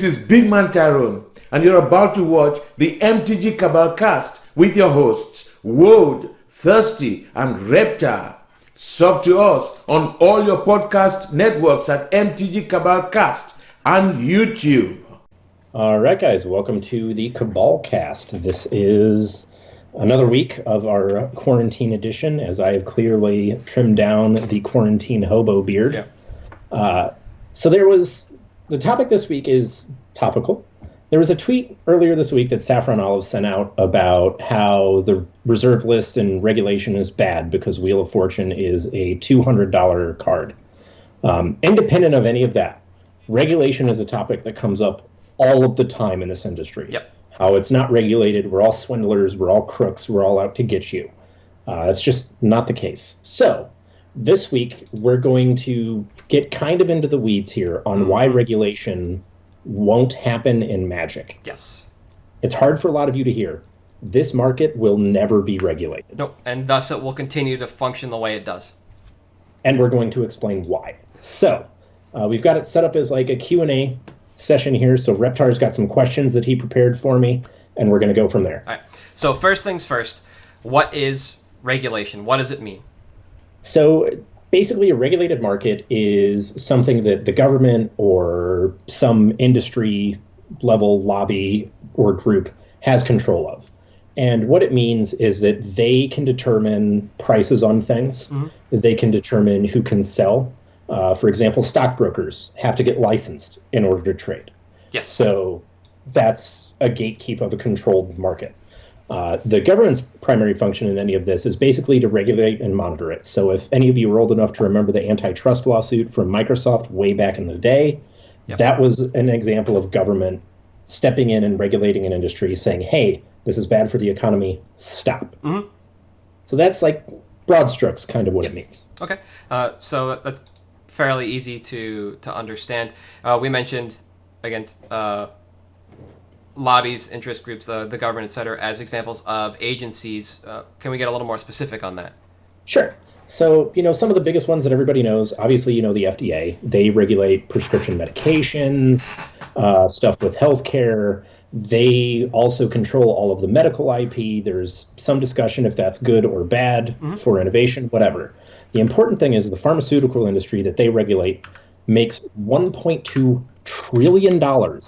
This is Big Man Tyrone, and you're about to watch the MtG Cabal cast with your hosts, Woad, Thirsty, and Reptar. Sub to us on all your podcast networks at MtG Cabal Cast and YouTube. All right, guys, welcome to the Cabal cast. This is another week of our quarantine edition, as I have clearly trimmed down the quarantine hobo beard. Yeah. So the topic this week is topical. There was a tweet earlier this week that Saffron Olive sent out about how the reserve list and regulation is bad because Wheel of Fortune is a $200 card. Independent of any of that, regulation is a topic that comes up all of the time in this industry. Yep. How it's not regulated, we're all swindlers, we're all crooks, we're all out to get you. That's just not the case. So this week, we're going to get kind of into the weeds here on why regulation won't happen in Magic. Yes. It's hard for a lot of you to hear. This market will never be regulated. Nope, and thus it will continue to function the way it does. And we're going to explain why. So we've got it set up as like a Q&A session here. So Reptar's got some questions that he prepared for me, and we're going to go from there. All right. So first things first, what is regulation? What does it mean? So basically, a regulated market is something that the government or some industry level lobby or group has control of. And what it means is that they can determine prices on things. Mm-hmm. They can determine who can sell. For example, stockbrokers have to get licensed in order to trade. Yes. So that's a gatekeep of a controlled market. The government's primary function in any of this is basically to regulate and monitor it. So if any of you are old enough to remember the antitrust lawsuit from Microsoft way back in the day, yep, that was an example of government stepping in and regulating an industry, saying, hey, this is bad for the economy, stop. Mm-hmm. So that's like broad strokes kind of what it means. Okay, so that's fairly easy to understand. We mentioned, against lobbies, interest groups, the government, et cetera, as examples of agencies. Can we get a little more specific on that? Sure. So, some of the biggest ones that everybody knows, obviously, the FDA. They regulate prescription medications, stuff with healthcare. They also control all of the medical IP. There's some discussion if that's good or bad for innovation, whatever. The important thing is the pharmaceutical industry that they regulate makes $1.2 trillion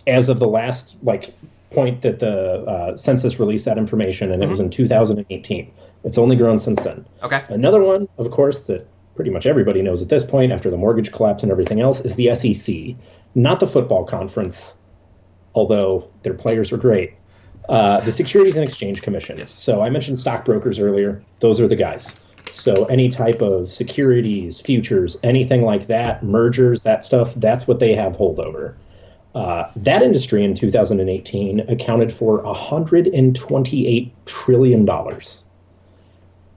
as of the last point that the census released that information, and it was in 2018. It's only grown since then. Okay. Another one, of course, that pretty much everybody knows at this point after the mortgage collapse and everything else is the SEC, not the football conference, although their players are great. The Securities and Exchange Commission. Yes. So I mentioned stockbrokers earlier. Those are the guys. So any type of securities, futures, anything like that, mergers, that stuff, that's what they have hold over. That industry in 2018 accounted for $128 trillion.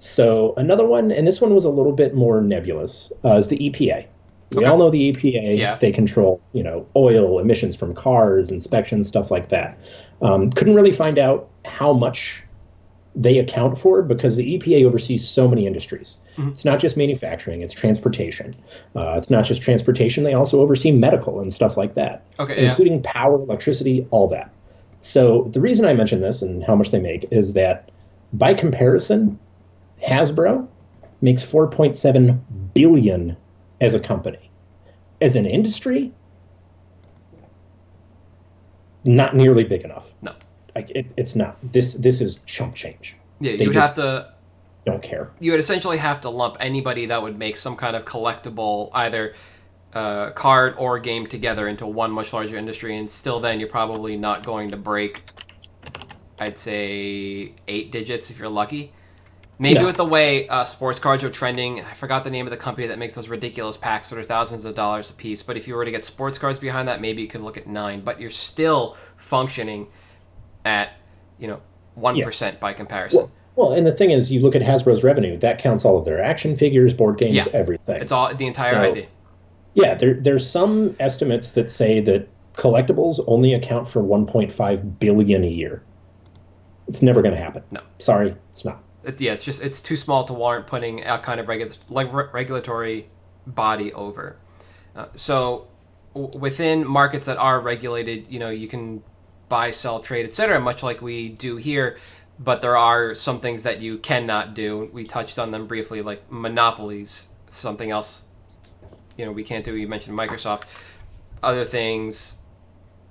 So another one, and this one was a little bit more nebulous, is the EPA. We all know the EPA. Yeah. They control, oil emissions from cars, inspections, stuff like that. Couldn't really find out how much they account for because the EPA oversees so many industries. Mm-hmm. It's not just manufacturing, it's transportation. It's not just transportation, they also oversee medical and stuff like that, including power, electricity, all that. So the reason I mention this and how much they make is that by comparison, Hasbro makes $4.7 billion as a company. As an industry, not nearly big enough. No. It's not. This is chump change. Yeah, you would have to... Don't care. You would essentially have to lump anybody that would make some kind of collectible, either card or game together into one much larger industry, and still then you're probably not going to break, I'd say, 8 digits if you're lucky. Maybe with the way sports cards are trending, I forgot the name of the company that makes those ridiculous packs that are thousands of dollars a piece, but if you were to get sports cards behind that, maybe you could look at 9, but you're still functioning at 1% by comparison. Well, and the thing is, you look at Hasbro's revenue, that counts all of their action figures, board games, everything. It's all the entire IP. Yeah, there's some estimates that say that collectibles only account for $1.5 billion a year. It's never going to happen. No. Sorry, it's not. It's too small to warrant putting a kind of regulatory body over. So within markets that are regulated, you can buy, sell, trade, etc., much like we do here. But there are some things that you cannot do. We touched on them briefly, like monopolies, something else, we can't do. You mentioned Microsoft. Other things.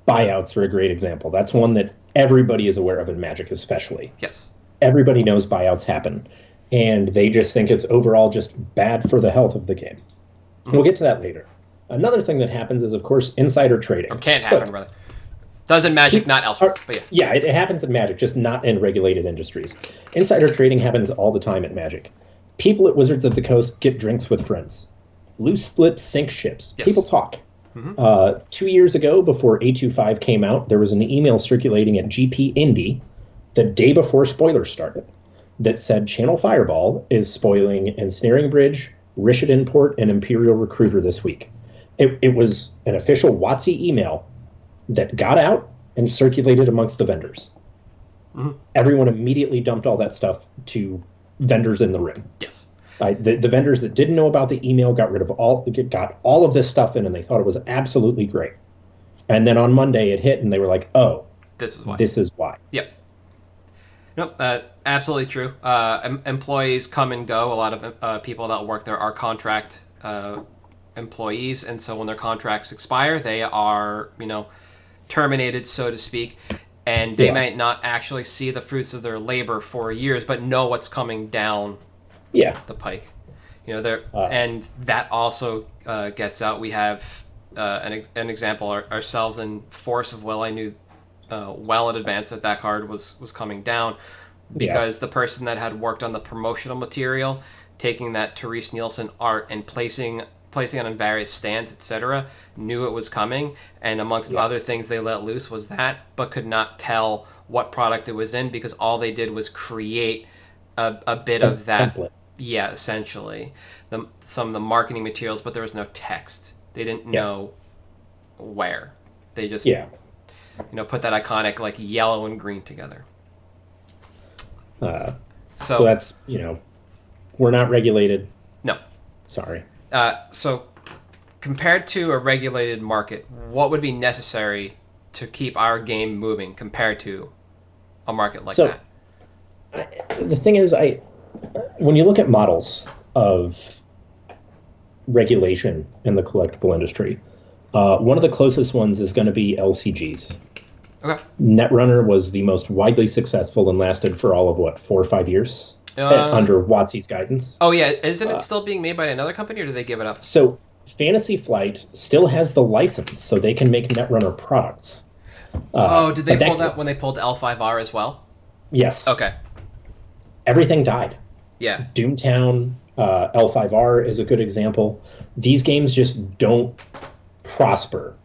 Buyouts are a great example. That's one that everybody is aware of in Magic, especially. Yes. Everybody knows buyouts happen, and they just think it's overall just bad for the health of the game. Mm-hmm. We'll get to that later. Another thing that happens is, of course, insider trading. Or can't happen, brother. Does in Magic, not elsewhere. But yeah, it happens in Magic, just not in regulated industries. Insider trading happens all the time at Magic. People at Wizards of the Coast get drinks with friends. Loose lips sink ships. Yes. People talk. Mm-hmm. 2 years ago, before A25 came out, there was an email circulating at GP Indy the day before spoilers started that said Channel Fireball is spoiling Ensnaring Bridge, Rishet Import, and Imperial Recruiter this week. It was an official WotC email that got out and circulated amongst the vendors. Mm-hmm. Everyone immediately dumped all that stuff to vendors in the room. Yes. The vendors that didn't know about the email got all of this stuff in, and they thought it was absolutely great. And then on Monday it hit, and they were like, "Oh, this is why." Yep. Nope. Absolutely true. Employees come and go. A lot of people that work there are contract employees, and so when their contracts expire, they are terminated, so to speak, and they might not actually see the fruits of their labor for years, but know what's coming down the pike. And that also gets out. We have an example ourselves in Force of Will. I knew well in advance that card was coming down because the person that had worked on the promotional material, taking that Therese Nielsen art and placing it on various stands, etc., knew it was coming, and amongst other things they let loose was that, but could not tell what product it was in because all they did was create a bit of that template. Yeah, essentially some of the marketing materials, but there was no text. They didn't know where. They just put that iconic like yellow and green together. So that's we're not regulated. No. Sorry. So compared to a regulated market, what would be necessary to keep our game moving compared to a market like that? The thing is, when you look at models of regulation in the collectible industry, one of the closest ones is going to be LCGs. Okay. Netrunner was the most widely successful and lasted for all of 4 or 5 years under WotC's guidance. Oh yeah, isn't it still being made by another company, or did they give it up? So Fantasy Flight still has the license, so they can make Netrunner products. Did they pull that when they pulled L5R as well? Yes. Okay. Everything died. Yeah. Doomtown, L5R is a good example. These games just don't prosper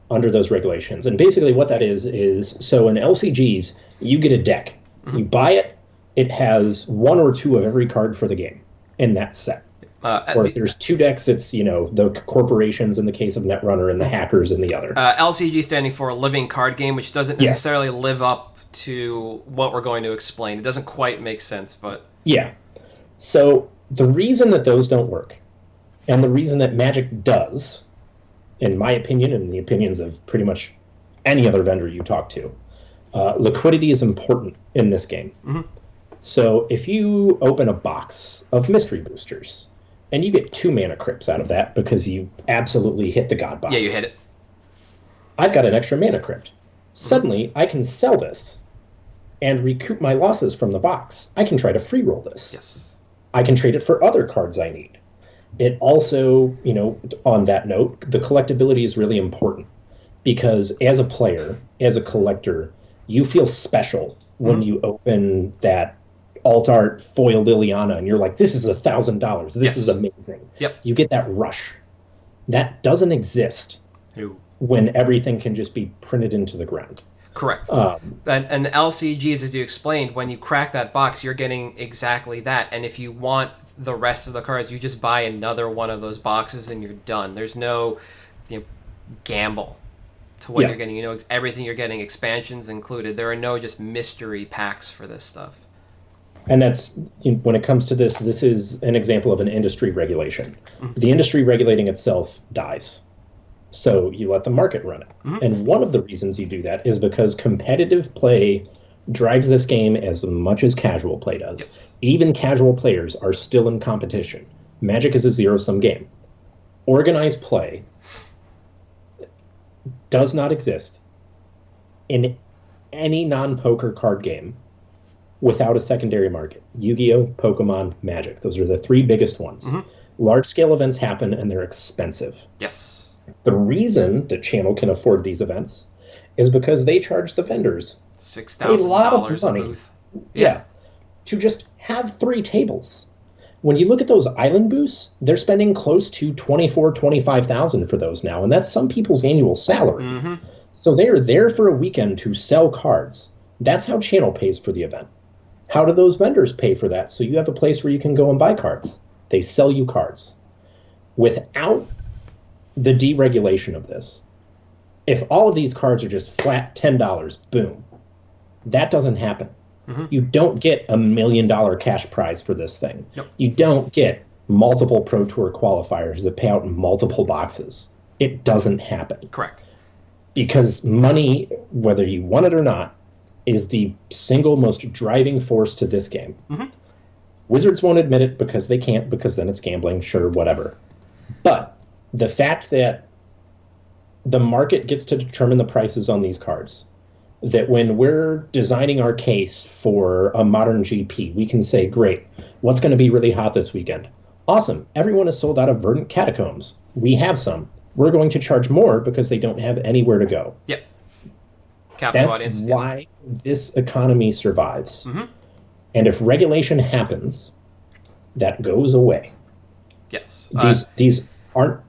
under those regulations. And basically what that is so in LCGs, you get a deck. Mm-hmm. You buy it, it has 1 or 2 of every card for the game in that set. Or if there's 2 decks, it's, the corporations in the case of Netrunner and the hackers in the other. LCG standing for Living Card Game, which doesn't necessarily live up to what we're going to explain. It doesn't quite make sense, but... Yeah. So the reason that those don't work, and the reason that Magic does, in my opinion, and the opinions of pretty much any other vendor you talk to, liquidity is important in this game. Mm-hmm. So if you open a box of mystery boosters, and you get 2 mana crypts out of that because you absolutely hit the god box. Yeah, you hit it. I've got an extra mana crypt. Suddenly, I can sell this and recoup my losses from the box. I can try to free roll this. Yes. I can trade it for other cards I need. It also, on that note, the collectability is really important because as a player, as a collector, you feel special when you open that alt art foil Liliana and you're like, this is $1,000. This is amazing. Yep. You get that rush. That doesn't exist when everything can just be printed into the ground. Correct. And the LCGs, as you explained, when you crack that box, you're getting exactly that. And if you want the rest of the cards, you just buy another one of those boxes and you're done. There's no gamble to what you're getting. Everything you're getting, expansions included. There are no just mystery packs for this stuff. And that's, when it comes to this is an example of an industry regulation. Mm-hmm. The industry regulating itself dies. So you let the market run it. And one of the reasons you do that is because competitive play drives this game as much as casual play does. Yes. Even casual players are still in competition. Magic is a zero-sum game. Organized play does not exist in any non-poker card game without a secondary market. Yu-Gi-Oh!, Pokemon, Magic. Those are the three biggest ones. Large-scale events happen, and they're expensive. Yes. The reason the channel can afford these events is because they charge the vendors $6,000 a booth. Yeah. To just have 3 tables. When you look at those island booths, they're spending close to $24,000, $25,000 for those now, and that's some people's annual salary. So they're there for a weekend to sell cards. That's how channel pays for the event. How do those vendors pay for that? So you have a place where you can go and buy cards. They sell you cards. Without the deregulation of this, if all of these cards are just flat $10, boom, that doesn't happen. You don't get $1 million cash prize for this thing. Nope. You don't get multiple Pro Tour qualifiers that pay out in multiple boxes. It doesn't happen. Correct. Because money, whether you want it or not, is the single most driving force to this game. Wizards won't admit it because they can't, because then it's gambling, sure, whatever. But the fact that the market gets to determine the prices on these cards, that when we're designing our case for a modern GP, we can say, great, what's going to be really hot this weekend? Awesome. Everyone is sold out of Verdant Catacombs. We have some. We're going to charge more because they don't have anywhere to go. Yep. Captive That's audience. why this economy survives. And if regulation happens, that goes away. Yes. These aren't,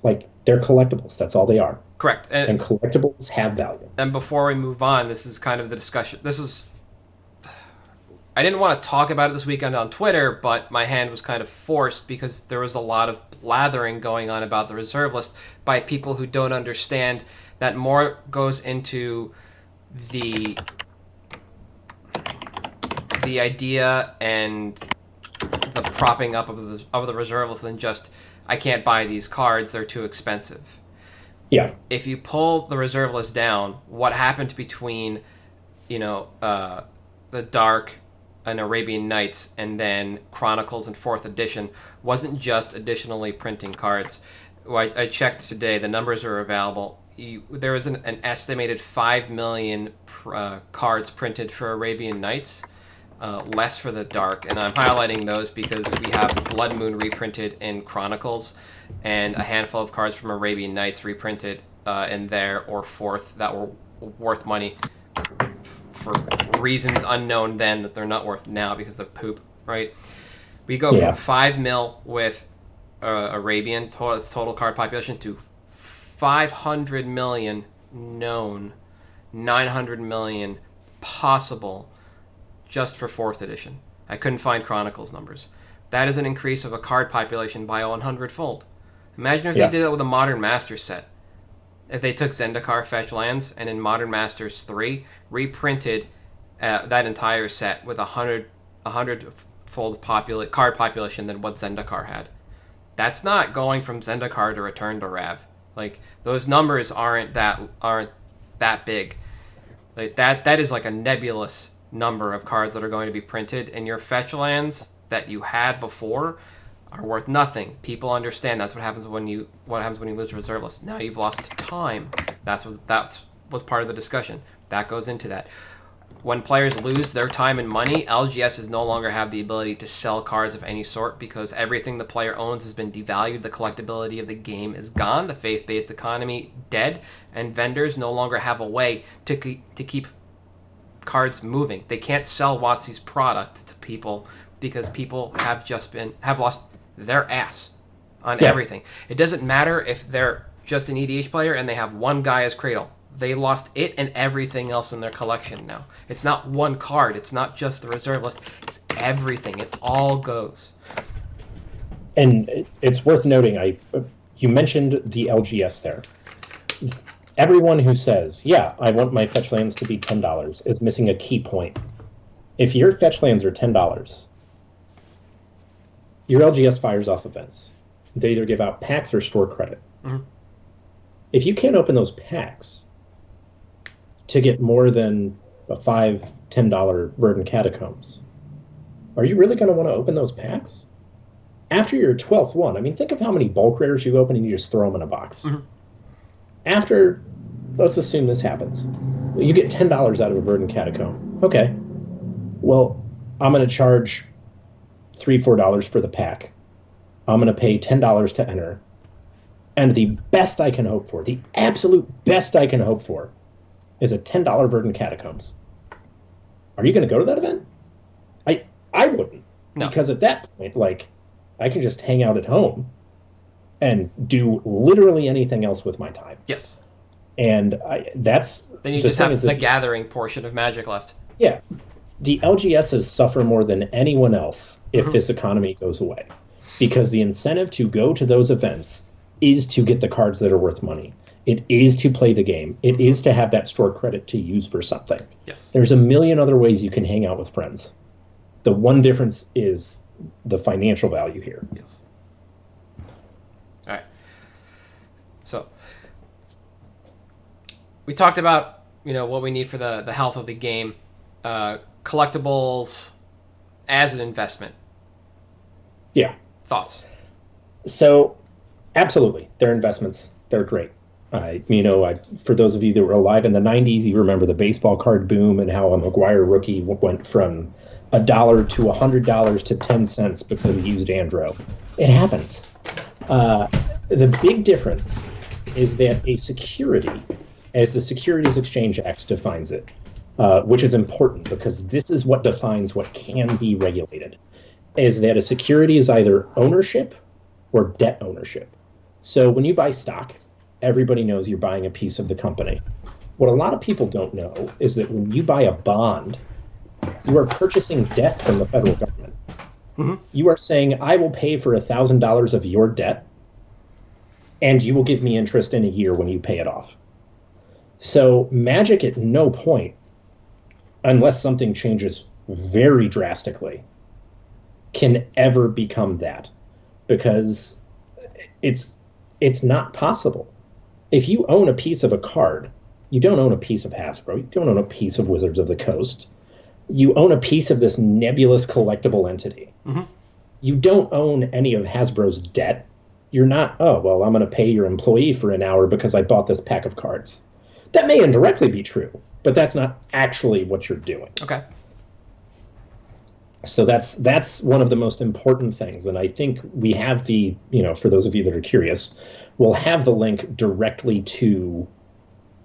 like, they're collectibles. That's all they are. Correct. And collectibles have value. And before we move on, this is kind of the discussion. I didn't want to talk about it this weekend on Twitter, but my hand was kind of forced because there was a lot of blathering going on about the reserve list by people who don't understand that more goes into the idea and the propping up of the reserve list than just, I can't buy these cards, they're too expensive. Yeah. If you pull the reserve list down, what happened between, the Dark and Arabian Nights and then Chronicles and 4th edition wasn't just additionally printing cards. I checked today, the numbers are available. There was an estimated 5 million cards printed for Arabian Nights, less for the Dark. And I'm highlighting those because we have Blood Moon reprinted in Chronicles and a handful of cards from Arabian Nights reprinted in there or 4th that were worth money for reasons unknown then that they're not worth now because they're poop, right? We go from 5 mil with Arabian, total card population, to 500 million known, 900 million possible just for 4th edition. I couldn't find Chronicles numbers. That is an increase of a card population by 100-fold. Imagine if they did it with a Modern Masters set. If they took Zendikar Fetch Lands and in Modern Masters 3 reprinted that entire set with 100-fold card population than what Zendikar had. That's not going from Zendikar to Return to Rav. Like, those numbers aren't that big. Like that is like a nebulous number of cards that are going to be printed, and your fetch lands that you had before are worth nothing. People understand that's what happens when you lose a reserve list. Now you've lost time. That's was part of the discussion. That goes into that. When players lose their time and money, LGSs no longer have the ability to sell cards of any sort because everything the player owns has been devalued. The collectability of the game is gone. The faith-based economy dead, and vendors no longer have a way to keep cards moving. They can't sell WotC's product to people because people have lost their ass on everything. It doesn't matter if they're just an EDH player and they have one guy as Cradle. They lost it and everything else in their collection now. It's not one card. It's not just the reserve list. It's everything. It all goes. And it's worth noting, you mentioned the LGS there. Everyone who says, yeah, I want my fetch lands to be $10 is missing a key point. If your fetch lands are $10, your LGS fires off events. They either give out packs or store credit. Mm-hmm. If you can't open those packs to get more than a $5, $10 Verdant Catacombs, are you really going to want to open those packs? After your 12th one, I mean, think of how many bulk rares you open and you just throw them in a box. Mm-hmm. After, let's assume this happens. You get $10 out of a Verdant Catacomb. Okay. Well, I'm going to charge $3, $4 for the pack. I'm going to pay $10 to enter. And the best I can hope for, the absolute best I can hope for, is a $10 Verdant Catacombs. Are you going to go to that event? I wouldn't. No. Because at that point, like, I can just hang out at home and do literally anything else with my time. Yes. And that's... Then you just have the gathering portion of Magic left. Yeah. The LGSs suffer more than anyone else if this economy goes away. Because the incentive to go to those events is to get the cards that are worth money. It is to play the game. It is to have that store credit to use for something. Yes. There's a million other ways you can hang out with friends. The one difference is the financial value here. Yes. All right. So we talked about, what we need for the health of the game. Collectibles as an investment. Yeah. Thoughts? So, absolutely. They're investments. They're great. For those of you that were alive in the 90s, you remember the baseball card boom and how a McGuire rookie went from $1 to $100 to 10 cents because he used Andro. It happens. The big difference is that a security, as the Securities Exchange Act defines it, which is important because this is what defines what can be regulated, is that a security is either ownership or debt ownership. So when you buy stock, everybody knows you're buying a piece of the company. What a lot of people don't know is that when you buy a bond, you are purchasing debt from the federal government. Mm-hmm. You are saying, I will pay for $1,000 of your debt, and you will give me interest in a year when you pay it off. So Magic at no point, unless something changes very drastically, can ever become that, because it's not possible. If you own a piece of a card, you don't own a piece of Hasbro, you don't own a piece of Wizards of the Coast. You own a piece of this nebulous collectible entity. Mm-hmm. You don't own any of Hasbro's debt. You're not, I'm going to pay your employee for an hour because I bought this pack of cards. That may indirectly be true, but that's not actually what you're doing. Okay. So that's one of the most important things. And I think we have for those of you that are curious, we'll have the link directly to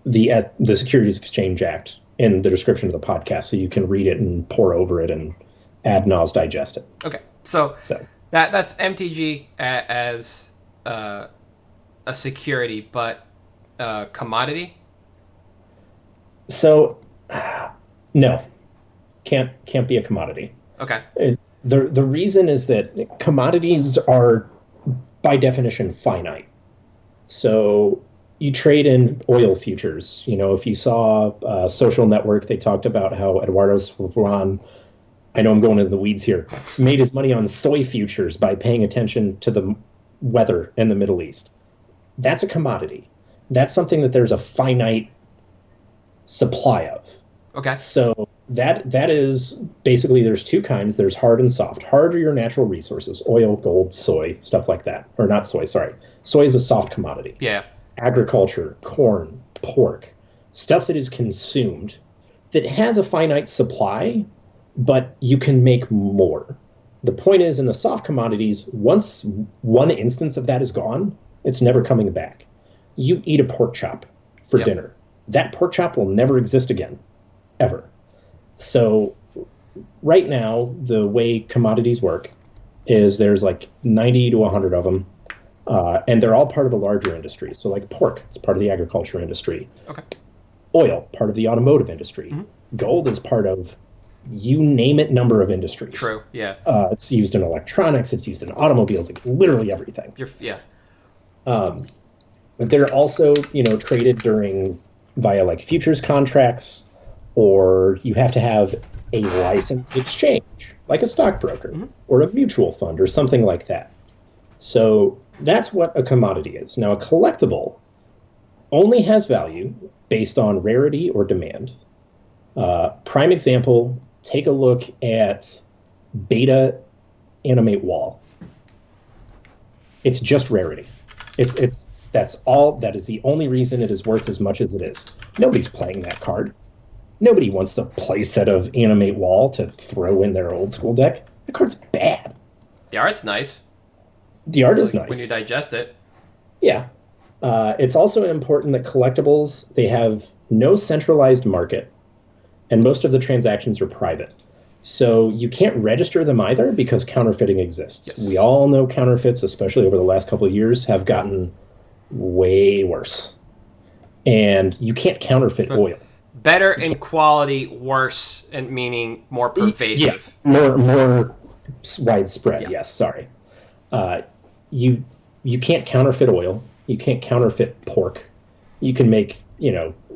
the Securities Exchange Act in the description of the podcast, so you can read it and pore over it and ad nos digest it. Okay, so that's MTG as a security, but commodity. So no, can't be a commodity. Okay. The reason is that commodities are by definition finite. So you trade in oil futures. If you saw Social Network, they talked about how Eduardo Swan, I know I'm going into the weeds here, made his money on soy futures by paying attention to the weather in the Middle East. That's a commodity. That's something that there's a finite supply of. Okay. So that is basically, there's two kinds. There's hard and soft. Hard are your natural resources, oil, gold, soy, stuff like that. Or not soy, sorry. Soy is a soft commodity. Yeah. Agriculture, corn, pork, stuff that is consumed that has a finite supply, but you can make more. The point is, in the soft commodities, once one instance of that is gone, it's never coming back. You eat a pork chop for dinner. That pork chop will never exist again, ever. So right now, the way commodities work is there's like 90 to 100 of them. And they're all part of a larger industry. So like pork, it's part of the agriculture industry. Okay. Oil, part of the automotive industry. Mm-hmm. Gold is part of, you name it, number of industries. True, yeah. It's used in electronics, it's used in automobiles, like literally everything. But they're also, traded via like futures contracts, or you have to have a licensed exchange, like a stockbroker, mm-hmm. or a mutual fund or something like that. So that's what a commodity is. Now, a collectible only has value based on rarity or demand. Prime example, take a look at beta animate wall. It's just rarity. That's all. That is the only reason it is worth as much as it is. Nobody's playing that card. Nobody wants the playset of animate wall to throw in their old school deck. The card's bad. The art's nice. The art is nice when you digest it. Yeah. It's also important that collectibles, they have no centralized market, and most of the transactions are private. So you can't register them either because counterfeiting exists. Yes. We all know counterfeits, especially over the last couple of years, have gotten way worse. And you can't counterfeit oil. Better in quality, worse, and meaning more pervasive. Yeah, more widespread. Yeah. Yes, sorry. You can't counterfeit oil. You can't counterfeit pork. You can make,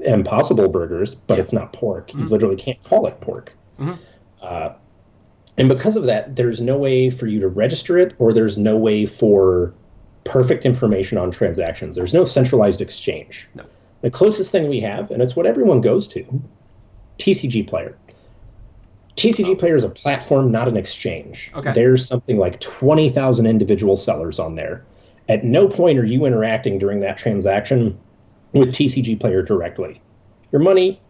Impossible burgers, but it's not pork. You literally can't call it pork. And because of that, there's no way for you to register it, or there's no way for perfect information on transactions. There's no centralized exchange. No. The closest thing we have, and it's what everyone goes to, TCG Player. TCG Player is a platform, not an exchange. Okay. There's something like 20,000 individual sellers on there. At no point are you interacting during that transaction with TCG Player directly. Your money,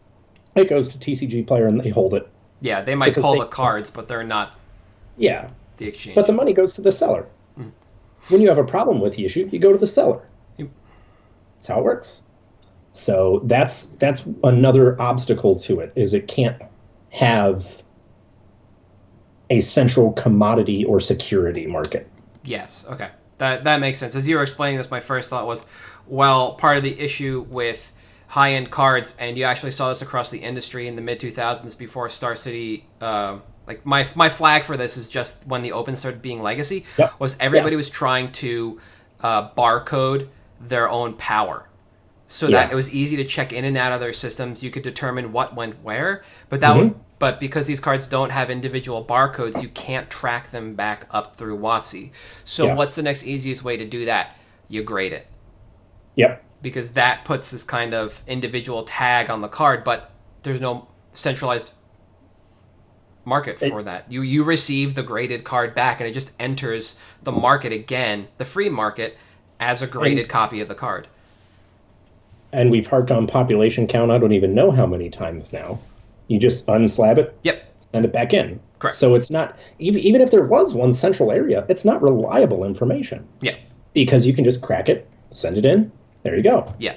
it goes to TCG Player and they hold it. Yeah, they might pull the cards, but they're not the exchange. But the money goes to the seller. When you have a problem with the issue, you go to the seller. That's how it works. So that's another obstacle to it, is it can't have a central commodity or security market. Yes, okay. That makes sense. As you were explaining this, my first thought was, well, part of the issue with high-end cards, and you actually saw this across the industry in the mid-2000s before Star City, like my flag for this is just when the Open started being legacy, was everybody was trying to barcode their own power. So that it was easy to check in and out of their systems. You could determine what went where, but but because these cards don't have individual barcodes, you can't track them back up through WotC. So what's the next easiest way to do that? You grade it. Yep. Because that puts this kind of individual tag on the card, but there's no centralized market for that. You receive the graded card back, and it just enters the market again, the free market, as a graded copy of the card. And we've harped on population count, I don't even know how many times now. You just unslab it, send it back in. Correct. So it's not, even if there was one central area, it's not reliable information. Yeah. Because you can just crack it, send it in, there you go. Yeah.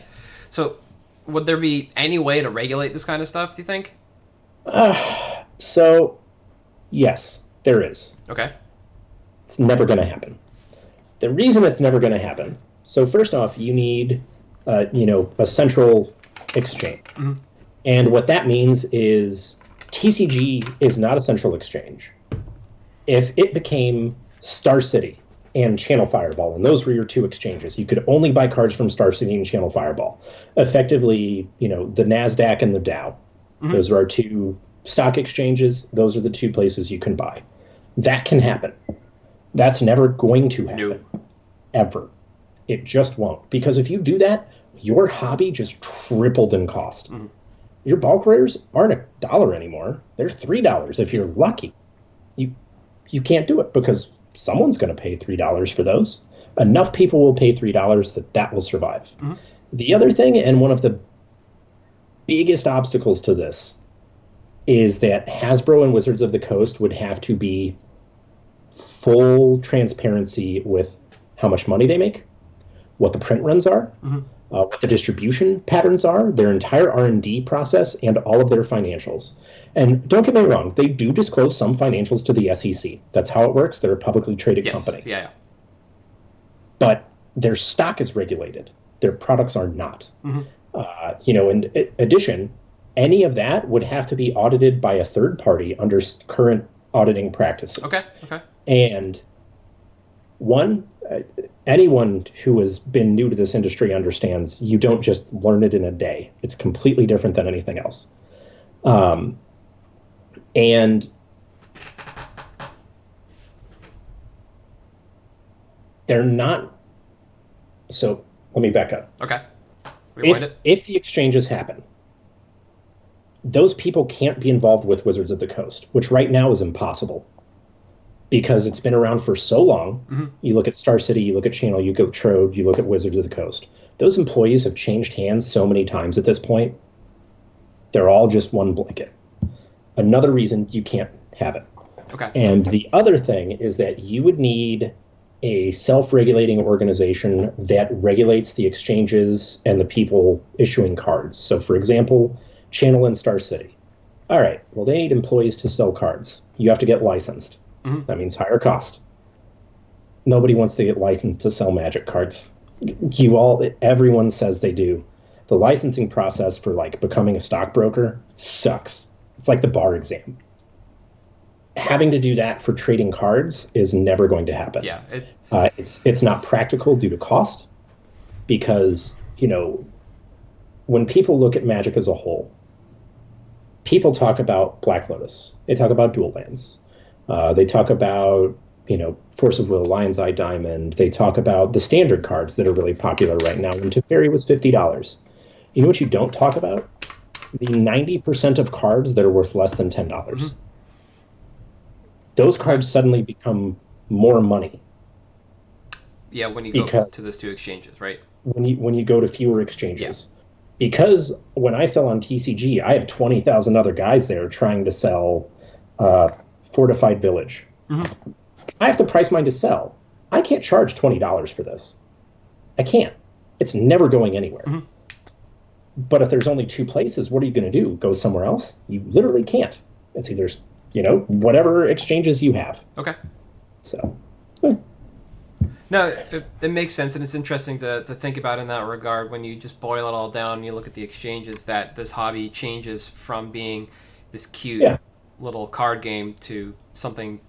So would there be any way to regulate this kind of stuff, do you think? So, yes, there is. Okay. It's never going to happen. The reason it's never going to happen, so first off, you need a central exchange. And what that means is TCG is not a central exchange. If it became Star City and Channel Fireball, and those were your two exchanges, you could only buy cards from Star City and Channel Fireball. Effectively, the NASDAQ and the Dow. Those are our two stock exchanges. Those are the two places you can buy. That can happen. That's never going to happen. No. Ever. It just won't. Because if you do that, your hobby just tripled in cost. Your bulk rares aren't $1 anymore. They're $3 if you're lucky. You can't do it because someone's going to pay $3 for those. Enough people will pay $3 that will survive. The other thing, and one of the biggest obstacles to this, is that Hasbro and Wizards of the Coast would have to be full transparency with how much money they make, what the print runs are, what the distribution patterns are, their entire R&D process, and all of their financials. And don't get me wrong, they do disclose some financials to the SEC. That's how it works. They're a publicly traded company. Yeah. But their stock is regulated. Their products are not. In addition, any of that would have to be audited by a third party under current auditing practices. Okay. And anyone who has been new to this industry understands you don't just learn it in a day. It's completely different than anything else. And they're not. So let me back up. Okay. If the exchanges happen, those people can't be involved with Wizards of the Coast, which right now is impossible because it's been around for so long. Mm-hmm. You look at Star City, you look at Channel, you look at Trode, you look at Wizards of the Coast. Those employees have changed hands so many times at this point. They're all just one blanket. Another reason you can't have it. Okay. And the other thing is that you would need a self-regulating organization that regulates the exchanges and the people issuing cards. So, for example, Channel and Star City. All right, well, they need employees to sell cards. You have to get licensed. Mm-hmm. That means higher cost. Nobody wants to get licensed to sell Magic cards. Everyone says they do. The licensing process for like becoming a stockbroker sucks. It's like the bar exam. Having to do that for trading cards is never going to happen. Yeah, it's not practical due to cost, because when people look at Magic as a whole, people talk about Black Lotus. They talk about dual lands. They talk about Force of Will, Lion's Eye Diamond. They talk about the standard cards that are really popular right now. When Teferi was $50. You know what you don't talk about? The 90% of cards that are worth less than $10. Mm-hmm. Those cards suddenly become more money. Yeah, when you go to those two exchanges, right? When you go to fewer exchanges. Yeah. Because when I sell on TCG, I have 20,000 other guys there trying to sell Fortified Village. Mm-hmm. I have to price mine to sell. I can't charge $20 for this. I can't. It's never going anywhere. Mm-hmm. But if there's only two places, what are you going to do? Go somewhere else? You literally can't. It's either, whatever exchanges you have. Okay. So. No, it makes sense, and it's interesting to think about in that regard when you just boil it all down and you look at the exchanges, that this hobby changes from being this cute little card game to something,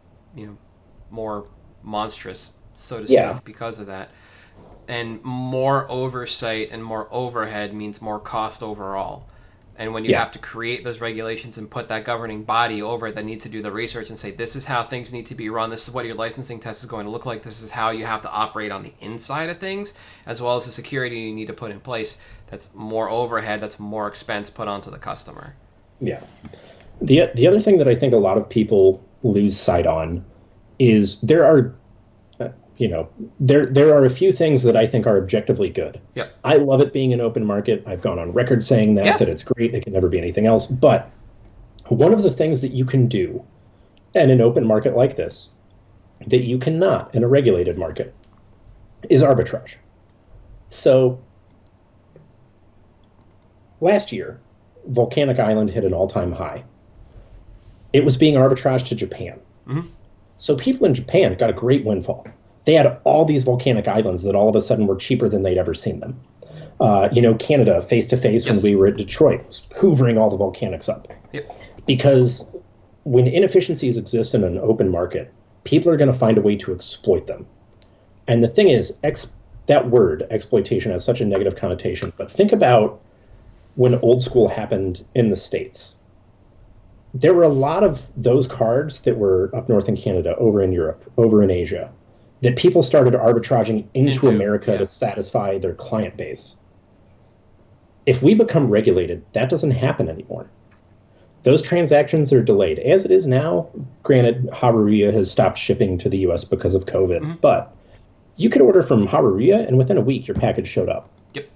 more monstrous, so to speak, because of that. And more oversight and more overhead means more cost overall. And when you have to create those regulations and put that governing body over it that needs to do the research and say, this is how things need to be run, this is what your licensing test is going to look like, this is how you have to operate on the inside of things, as well as the security you need to put in place, that's more overhead, that's more expense put onto the customer. Yeah. The other thing that I think a lot of people lose sight on is there are a few things that I think are objectively good. Yeah. I love it being an open market. I've gone on record saying that it's great. It can never be anything else. But one of the things that you can do in an open market like this that you cannot in a regulated market is arbitrage. So last year, Volcanic Island hit an all-time high. It was being arbitraged to Japan. Mm-hmm. So people in Japan got a great windfall. They had all these volcanic islands that all of a sudden were cheaper than they'd ever seen them. Canada, face-to-face, when we were at Detroit, was hoovering all the volcanics up. Yep. Because when inefficiencies exist in an open market, people are going to find a way to exploit them. And the thing is, that word, exploitation, has such a negative connotation. But think about when old school happened in the States. There were a lot of those cards that were up north in Canada, over in Europe, over in Asia, that people started arbitraging into America to satisfy their client base. If we become regulated, that doesn't happen anymore. Those transactions are delayed. As it is now, granted, Haruya has stopped shipping to the U.S. because of COVID, but you could order from Haruya, and within a week, your package showed up. Yep.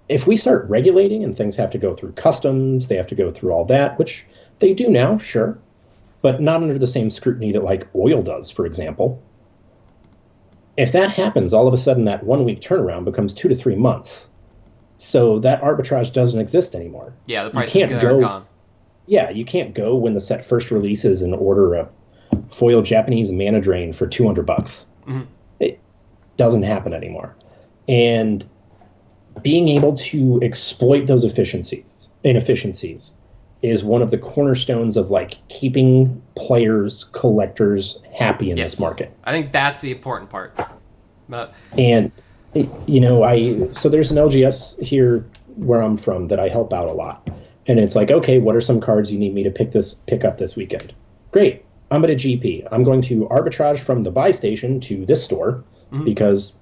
If we start regulating and things have to go through customs, they have to go through all that, which they do now, sure, but not under the same scrutiny that like oil does, for example. If that happens, all of a sudden that 1 week turnaround becomes 2 to 3 months. So that arbitrage doesn't exist anymore. Yeah, the prices are gone. Yeah, you can't go when the set first releases and order a foil Japanese mana drain for $200. Mm-hmm. It doesn't happen anymore. And being able to exploit those inefficiencies is one of the cornerstones of like keeping players, collectors happy in this market. I think that's the important part. And so there's an LGS here where I'm from that I help out a lot. And it's like, okay, what are some cards you need me to pick up this weekend? Great. I'm at a GP. I'm going to arbitrage from the buy station to this store because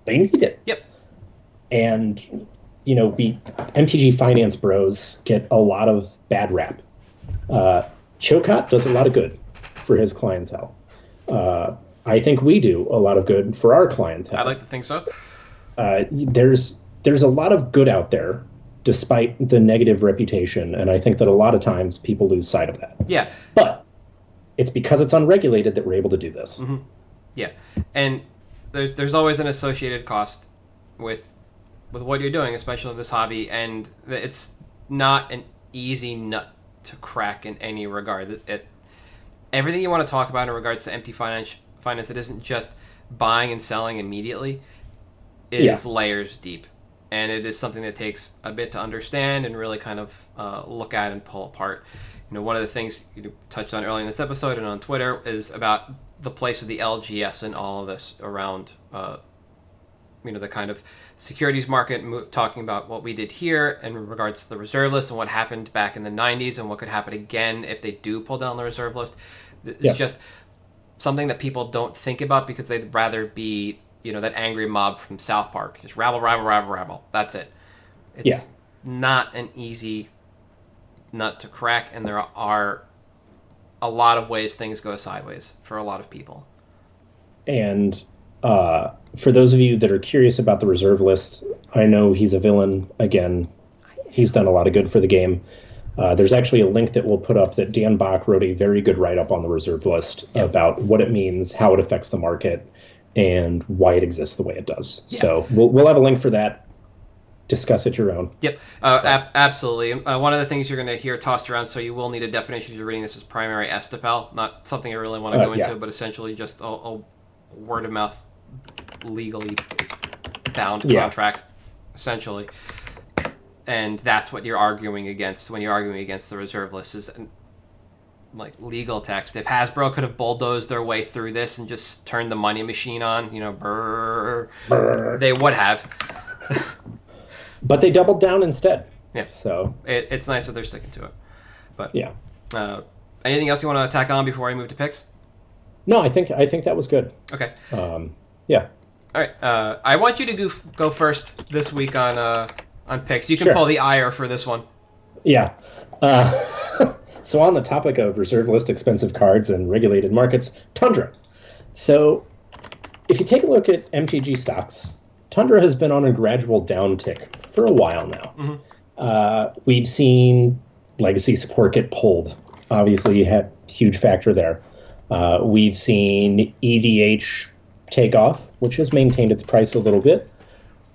they need it. Yep. And we MTG Finance bros get a lot of bad rap. Chocot does a lot of good for his clientele. I think we do a lot of good for our clientele. I'd like to think so. There's a lot of good out there, despite the negative reputation, and I think that a lot of times people lose sight of that. Yeah. But it's because it's unregulated that we're able to do this. Mm-hmm. Yeah, and there's always an associated cost with what you're doing, especially in this hobby, and it's not an easy nut to crack in any regard. Everything you want to talk about in regards to MT finance, it isn't just buying and selling immediately. It is layers deep, and it is something that takes a bit to understand and really kind of look at and pull apart. One of the things you touched on earlier in this episode and on Twitter is about the place of the LGS and all of this around, the kind of securities market, talking about what we did here in regards to the reserve list and what happened back in the 90s and what could happen again if they do pull down the reserve list. It's just something that people don't think about because they'd rather be, that angry mob from South Park. Just rabble, rabble, rabble, rabble. That's it. It's not an easy nut to crack, and there are a lot of ways things go sideways for a lot of people. And for those of you that are curious about the reserve list, I know he's a villain. Again, he's done a lot of good for the game. There's actually a link that we'll put up that Dan Bach wrote a very good write-up on the reserve list about what it means, how it affects the market, and why it exists the way it does. Yeah. So we'll have a link for that. Discuss at your own. Yep, absolutely. One of the things you're going to hear tossed around, so you will need a definition if you're reading this, is primary estipel. Not something I really want to go into, but essentially just a word-of-mouth, legally bound contract, essentially. And that's what you're arguing against when you're arguing against the reserve list, is like legal text. If Hasbro could have bulldozed their way through this and just turned the money machine on, they would have. But they doubled down instead. Yeah. So it's nice that they're sticking to it. But yeah. Anything else you want to tack on before I move to picks? No, I think that was good. Okay. Yeah. All right. I want you to go first this week on picks. You can pull the ire for this one. Yeah. So on the topic of reserve list expensive cards and regulated markets, Tundra. So if you take a look at MTG stocks, Tundra has been on a gradual downtick for a while now. Mm-hmm. We've seen legacy support get pulled. Obviously, you had a huge factor there. We've seen EDH take off, which has maintained its price a little bit.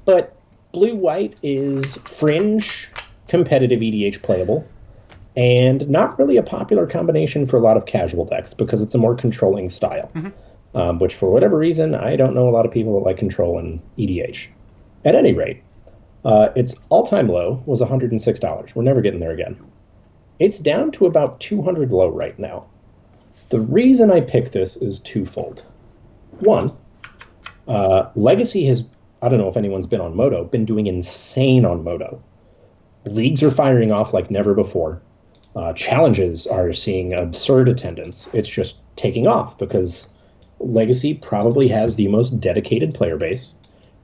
But blue-white is fringe competitive EDH playable, and not really a popular combination for a lot of casual decks because it's a more controlling style. Mm-hmm. Which, for whatever reason, I don't know a lot of people that like control in EDH. At any rate, its all-time low was $106. We're never getting there again. It's down to about 200 low right now. The reason I picked this is twofold. One, Legacy has, I don't know if anyone's been on Moto, been doing insane on Moto. Leagues are firing off like never before. Challenges are seeing absurd attendance. It's just taking off because Legacy probably has the most dedicated player base,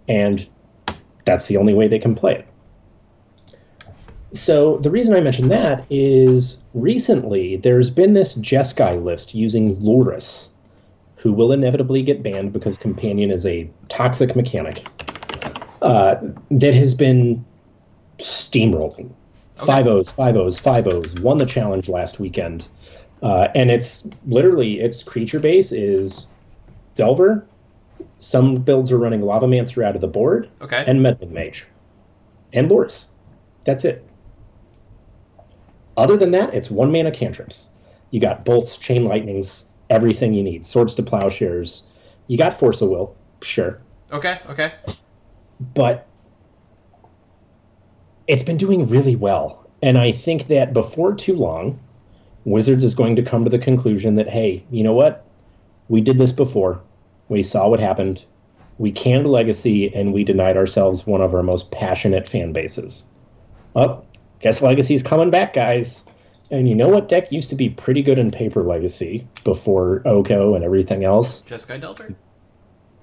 and that's the only way they can play it. So the reason I mention that is recently there's been this Jeskai list using Loris, who will inevitably get banned because Companion is a toxic mechanic, that has been steamrolling. Okay. 5-0s, 5-0s, 5-0s, won the challenge last weekend. And it's literally, its creature base is Delver. Some builds are running Lavamancer out of the board. Okay. And Meddling Mage. And Loris. That's it. Other than that, it's 1-mana cantrips. You got Bolts, Chain Lightnings, everything you need. Swords to Plowshares. You got Force of Will, sure. Okay. But it's been doing really well. And I think that before too long, Wizards is going to come to the conclusion that, hey, you know what? We did this before. We saw what happened. We canned Legacy, and we denied ourselves one of our most passionate fan bases. Oh, guess Legacy's coming back, guys. And you know what deck used to be pretty good in paper Legacy before Oko and everything else? Jeskai Delver?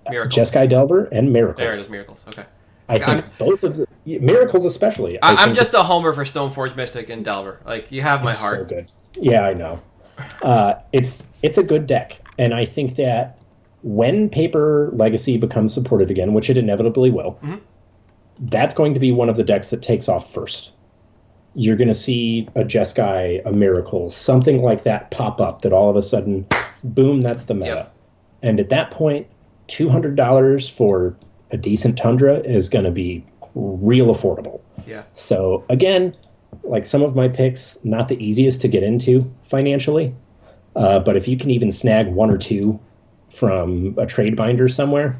Miracles. Jeskai Delver and Miracles. There it is, Miracles. Okay. I think both of the... Miracles especially. I'm just a homer for Stoneforge Mystic and Delver. Like, you have my heart. So good. Yeah, I know. It's a good deck, and I think that when Paper Legacy becomes supported again, which it inevitably will, that's going to be one of the decks that takes off first. You're going to see a Jeskai, a Miracle, something like that pop up that all of a sudden, boom, that's the meta. Yep. And at that point, $200 for a decent Tundra is going to be real affordable. Yeah. So again, like some of my picks, not the easiest to get into financially, but if you can even snag one or two from a trade binder somewhere,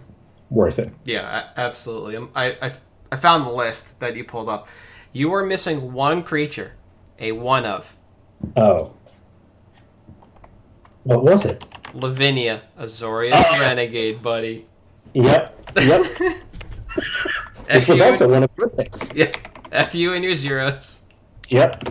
worth it. Yeah, absolutely. I found the list that you pulled up. You are missing one creature, a one of. Oh. What was it? Lavinia, Azorius Renegade, buddy. Yep. Which was also one of your picks. Yeah. F you and your zeros. Yep.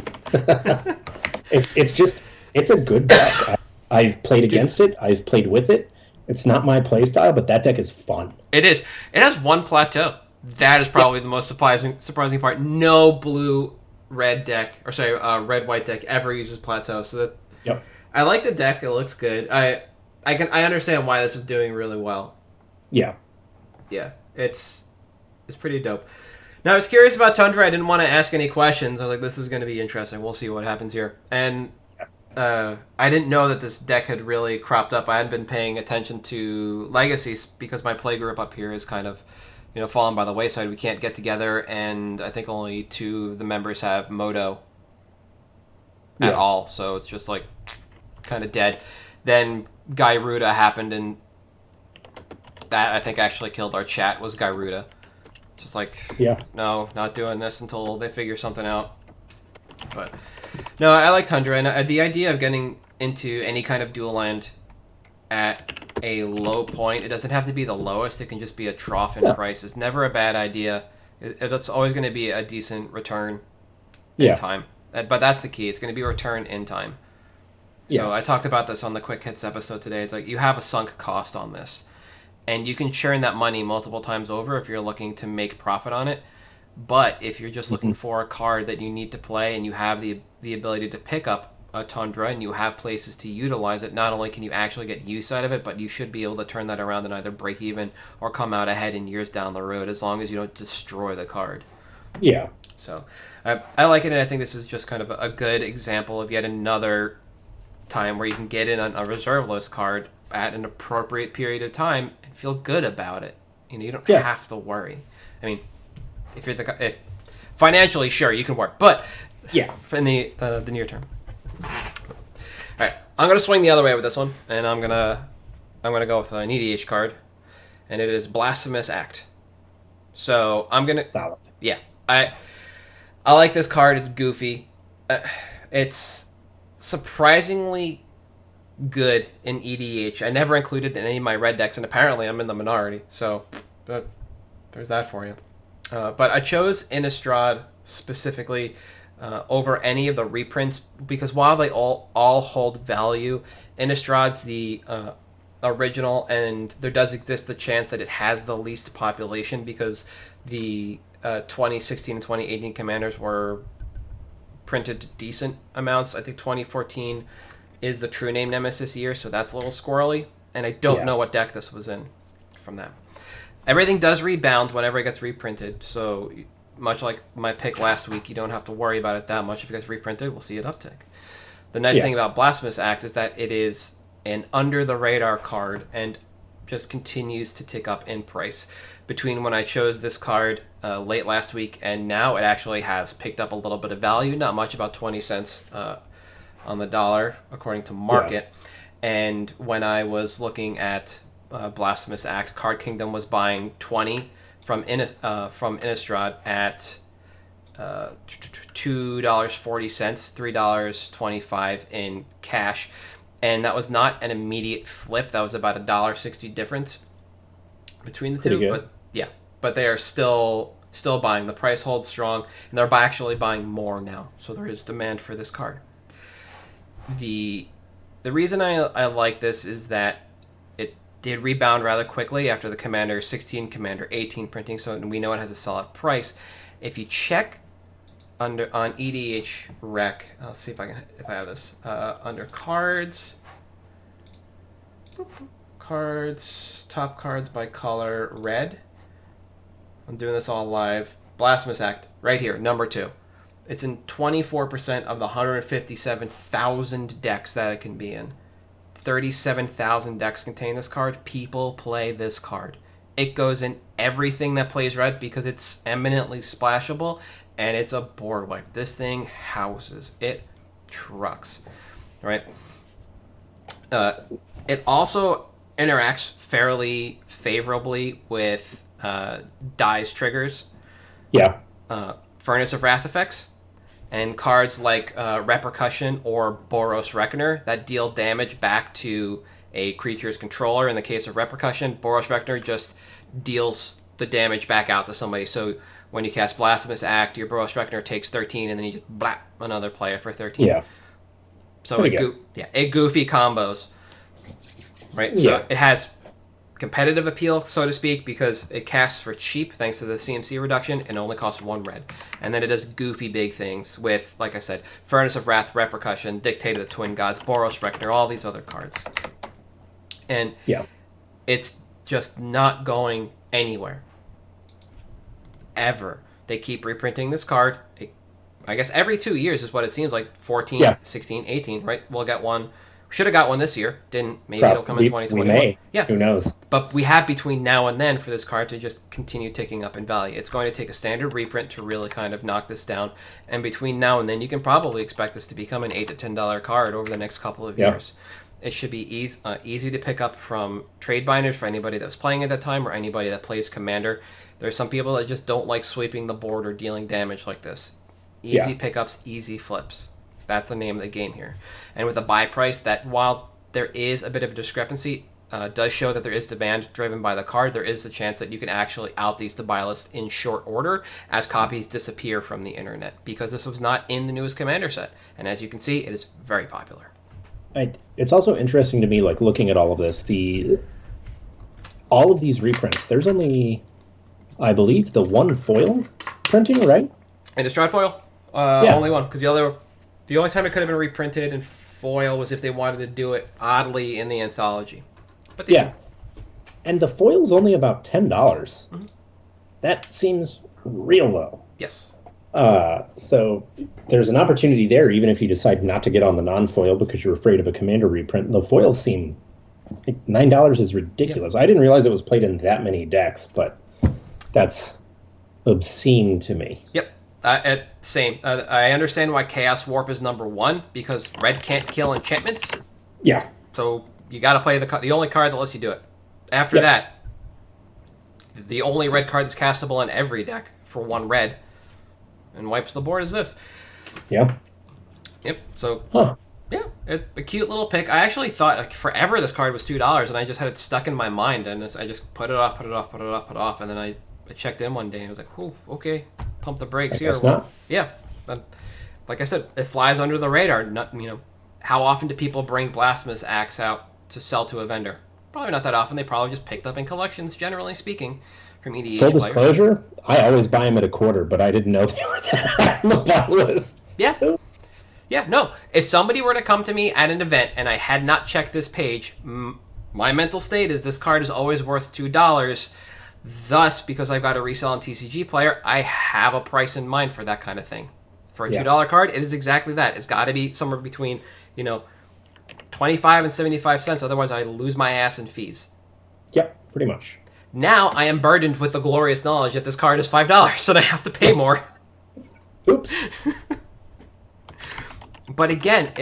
It's a good deck. I've played against it. I've played with it. It's not my play style, but that deck is fun. It is. It has one plateau. That is probably the most surprising part. No blue-red deck, or sorry, red-white deck ever uses plateau. So that. Yep. I like the deck. It looks good. I understand why this is doing really well. Yeah. Yeah. It's pretty dope. Now, I was curious about Tundra. I didn't want to ask any questions. I was like, this is going to be interesting. We'll see what happens here. And I didn't know that this deck had really cropped up. I hadn't been paying attention to Legacies because my play group up here is kind of, fallen by the wayside. We can't get together, and I think only 2 of the members have Moto at all. So it's just like kind of dead. Then Gyruda happened, and that I think actually killed our chat was Gyruda. Just like, no, not doing this until they figure something out. But no, I like Tundra, and the idea of getting into any kind of dual land at a low point, it doesn't have to be the lowest, it can just be a trough in price. It's never a bad idea. It's always going to be a decent return in time. But that's the key. It's going to be a return in time. So I talked about this on the Quick Hits episode today. It's like you have a sunk cost on this. And you can churn that money multiple times over if you're looking to make profit on it. But if you're just looking for a card that you need to play and you have the ability to pick up a Tundra and you have places to utilize it, not only can you actually get use out of it, but you should be able to turn that around and either break even or come out ahead in years down the road as long as you don't destroy the card. Yeah. So I like it, and I think this is just kind of a good example of yet another time where you can get in on a reserve list card at an appropriate period of time and feel good about it. You don't have to worry. I mean, if financially, sure, you can work, but in the near term. All right, I'm gonna swing the other way with this one, and I'm gonna go with an EDH card, and it is Blasphemous Act. So I'm gonna solid. Yeah, I like this card. It's goofy. It's surprisingly good in EDH. I never included it in any of my red decks, and apparently I'm in the minority. So there's that for you. But I chose Innistrad specifically over any of the reprints because while they all hold value, Innistrad's the original, and there does exist the chance that it has the least population because the 2016 and 2018 commanders were printed decent amounts. I think 2014 is the True Name Nemesis year, so that's a little squirrely, and I don't know what deck this was in from that. Everything does rebound whenever it gets reprinted, so much like my pick last week, you don't have to worry about it that much. If it gets reprinted, we'll see it uptick. The nice thing about Blasphemous Act is that it is an under-the-radar card and just continues to tick up in price. Between when I chose this card late last week and now, it actually has picked up a little bit of value, not much, about 20 cents on the dollar, according to market. And when I was looking at Blasphemous Act, Card Kingdom was buying 20 from Innistrad at $2.40, $3.25 in cash, and that was not an immediate flip. That was about a $1.60 difference between the two. But they are still buying. The price holds strong, and they're actually buying more now. So there is demand for this card. The reason I like this is that it did rebound rather quickly after the Commander 16, Commander 18 printing, so we know it has a solid price. If you check on EDH Rec, I'll see if I have this under cards, top cards by color, red. I'm doing this all live. Blasphemous Act, right here, number 2. It's in 24% of the 157,000 decks that it can be in. 37,000 decks contain this card. People play this card. It goes in everything that plays red because it's eminently splashable, and it's a board wipe. This thing houses. It trucks, right? It also interacts fairly favorably with Dye's triggers. Yeah. Furnace of Wrath effects, and cards like Repercussion or Boros Reckoner that deal damage back to a creature's controller. In the case of Repercussion, Boros Reckoner just deals the damage back out to somebody. So when you cast Blasphemous Act, your Boros Reckoner takes 13, and then you just blap another player for 13. Yeah. So it goofy combos, right? So it has competitive appeal, so to speak, because it casts for cheap thanks to the CMC reduction and only costs 1 red. And then it does goofy big things with, like I said, Furnace of Wrath, Repercussion, Dictate of the Twin Gods, Boros Reckoner, all these other cards. And it's just not going anywhere. Ever. They keep reprinting this card. I guess every 2 years is what it seems like. 14, 16, 18, right? We'll get one. Should have got one this year. Didn't. Maybe it'll come in 2021. We may. Yeah. Who knows? But we have between now and then for this card to just continue ticking up in value. It's going to take a standard reprint to really kind of knock this down. And between now and then, you can probably expect this to become an $8 to $10 card over the next couple of years. It should be easy to pick up from trade binders for anybody that was playing at that time or anybody that plays Commander. There's some people that just don't like sweeping the board or dealing damage like this. Easy pickups, easy flips. That's the name of the game here. And with the buy price, that while there is a bit of a discrepancy, does show that there is demand driven by the card, there is a chance that you can actually out these to buy list in short order as copies disappear from the internet, because this was not in the newest Commander set. And as you can see, it is very popular. It's also interesting to me, like looking at all of this, all of these reprints, there's only, I believe, the one foil printing, right? And a Strahd foil? Only one, because the only time it could have been reprinted in foil was if they wanted to do it oddly in the anthology. But and the foil's only about $10. Mm-hmm. That seems real low. Yes. So there's an opportunity there, even if you decide not to get on the non-foil because you're afraid of a Commander reprint. The foils seem like $9 is ridiculous. I didn't realize it was played in that many decks, but that's obscene to me. Yep. Same. I understand why Chaos Warp is number 1, because red can't kill enchantments. Yeah. So you got to play the only card that lets you do it. After that, the only red card that's castable in every deck for 1 red and wipes the board is this. Yeah. Yep. So, it's a cute little pick. I actually thought forever this card was $2, and I just had it stuck in my mind, and I just put it off, and then I checked in one day and I was like, "Oh, okay, pump the brakes here." Yeah, like I said, it flies under the radar. How often do people bring Blasphemous Acts out to sell to a vendor? Probably not that often. They probably just picked up in collections, generally speaking, from EDH Full players. disclosure, I always buy them at a quarter, but I didn't know they were that high on the buy list. Yeah. Oops. Yeah, no. If somebody were to come to me at an event and I had not checked this page, my mental state is this card is always worth $2. Thus, because I've got a resell and TCG player, I have a price in mind for that kind of thing. For a $2 card, it is exactly that. It's got to be somewhere between, 25 and 75 cents. Otherwise, I lose my ass in fees. Yep, pretty much. Now, I am burdened with the glorious knowledge that this card is $5 and I have to pay more. Oops. But again,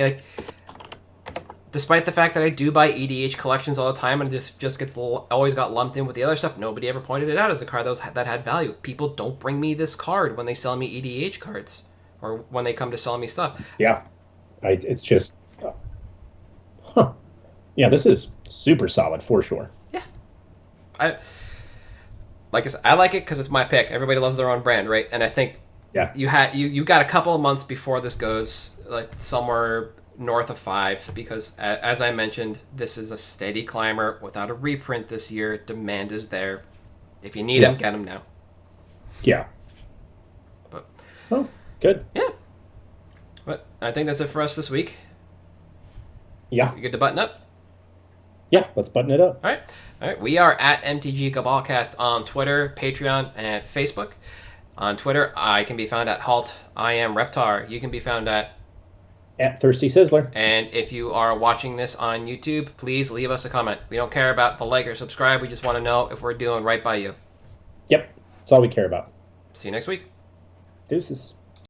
despite the fact that I do buy EDH collections all the time, and it just gets always got lumped in with the other stuff, nobody ever pointed it out as a card that had value. People don't bring me this card when they sell me EDH cards, or when they come to sell me stuff. Yeah, it's just, yeah, this is super solid for sure. Yeah, I like it because it's my pick. Everybody loves their own brand, right? And I think you got a couple of months before this goes like somewhere north of 5, because as I mentioned, this is a steady climber without a reprint this year. Demand is there. If you need them, get them now. Yeah. Oh, good. Yeah. But I think that's it for us this week. Yeah. You good to button up? Yeah, let's button it up. All right. We are at MtG Cabalcast on Twitter, Patreon, and Facebook. On Twitter, I can be found at Halt. I am Reptar. You can be found at Thirsty Sizzler. And if you are watching this on YouTube, please leave us a comment. We don't care about the like or subscribe. We just want to know if we're doing right by you. Yep. That's all we care about. See you next week. Deuces.